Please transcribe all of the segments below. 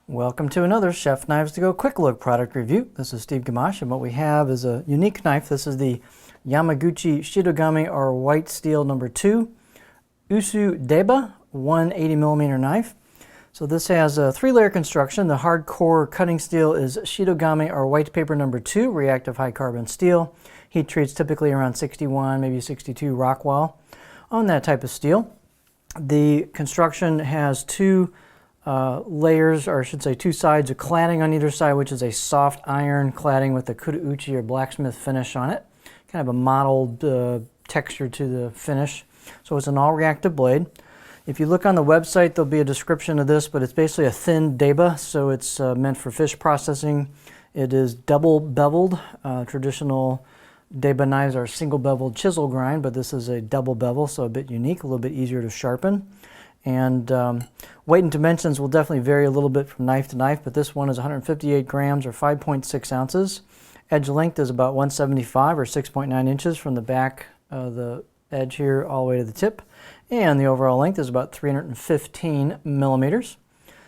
Welcome to another Chef Knives to Go quick look product review. This is Steve Gamache, and what we have is a unique knife. This is the Yamaguchi Shitogami or white steel number 2 Usu Deba 180mm knife. So this has a 3-layer construction. The hardcore cutting steel is Shitogami or white paper number 2 reactive high carbon steel. Heat treats typically around 61, maybe 62 Rockwell on that type of steel. The construction has two layers, or I should say two sides of cladding on either side, which is a soft iron cladding with a kudauchi or blacksmith finish on it. Kind of a mottled texture to the finish. So it's an all-reactive blade. If you look on the website, there'll be a description of this, but it's basically a thin Deba, so it's meant for fish processing. It is double beveled. Traditional Deba knives are single beveled chisel grind, but this is a double bevel, so a bit unique, a little bit easier to sharpen. And weight and dimensions will definitely vary a little bit from knife to knife, but this one is 158 grams or 5.6 ounces. Edge length is about 175 or 6.9 inches from the back of the edge here all the way to the tip. And the overall length is about 315 millimeters.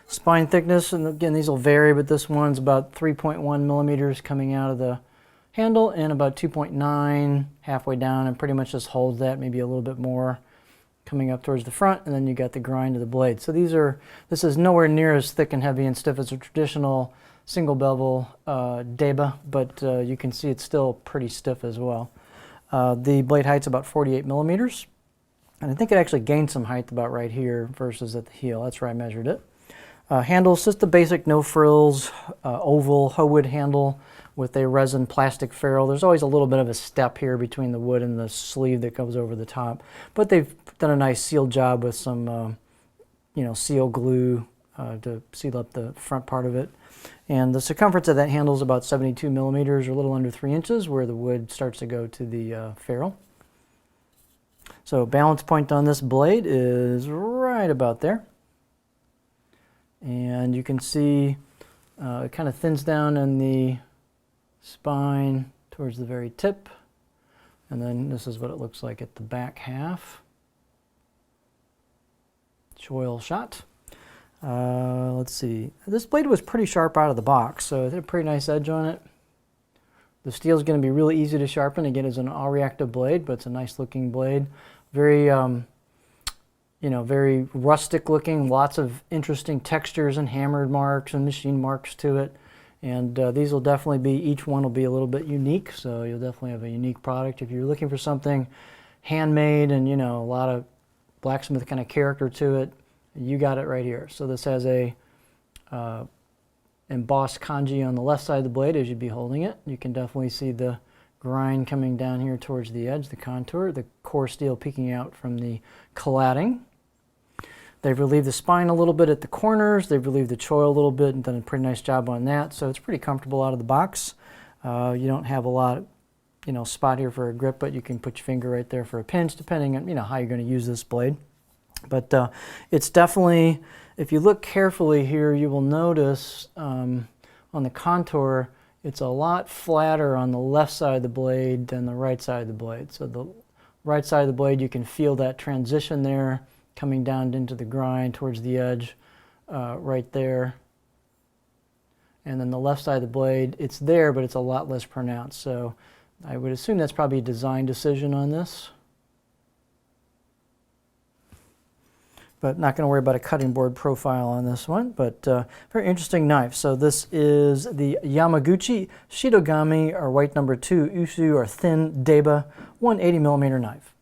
Spine thickness, and again these will vary, but this one's about 3.1 millimeters coming out of the handle and about 2.9 halfway down, and pretty much just holds that, maybe a little bit more coming up towards the front, and then you got the grind of the blade. So this is nowhere near as thick and heavy and stiff as a traditional single bevel Deba, but you can see it's still pretty stiff as well. The blade height's about 48 millimeters, and I think it actually gained some height about right here versus at the heel. That's where I measured it. Handle's just the basic no frills, oval hoe wood handle with a resin plastic ferrule. There's always a little bit of a step here between the wood and the sleeve that goes over the top, but they've done a nice seal job with some seal glue to seal up the front part of it. And the circumference of that handle is about 72 millimeters or a little under 3 inches, where the wood starts to go to the ferrule. So balance point on this blade is right about there. And you can see it kind of thins down in the spine towards the very tip, and then this is what it looks like at the back half. Choil shot. Let's see, this blade was pretty sharp out of the box, so it had a pretty nice edge on it. The steel is going to be really easy to sharpen. Again, it's an all-reactive blade, but it's a nice looking blade. Very very rustic looking, lots of interesting textures and hammered marks and machine marks to it. And these will definitely be, each one will be a little bit unique, so you'll definitely have a unique product. If you're looking for something handmade and a lot of blacksmith kind of character to it, you got it right here. So this has a embossed kanji on the left side of the blade as you'd be holding it. You can definitely see the grind coming down here towards the edge, the contour, the core steel peeking out from the cladding. They've relieved the spine a little bit at the corners. They've relieved the choil a little bit and done a pretty nice job on that. So it's pretty comfortable out of the box. You don't have a lot, spot here for a grip, but you can put your finger right there for a pinch, depending on how you're going to use this blade. But it's definitely, if you look carefully here, you will notice on the contour, it's a lot flatter on the left side of the blade than the right side of the blade. So the right side of the blade, you can feel that transition there, coming down into the grind towards the edge right there. And then the left side of the blade, it's there, but it's a lot less pronounced. So I would assume that's probably a design decision on this. But not going to worry about a cutting board profile on this one, but very interesting knife. So this is the Yamaguchi Shitogami or white number 2 Usu or thin Deba 180mm knife.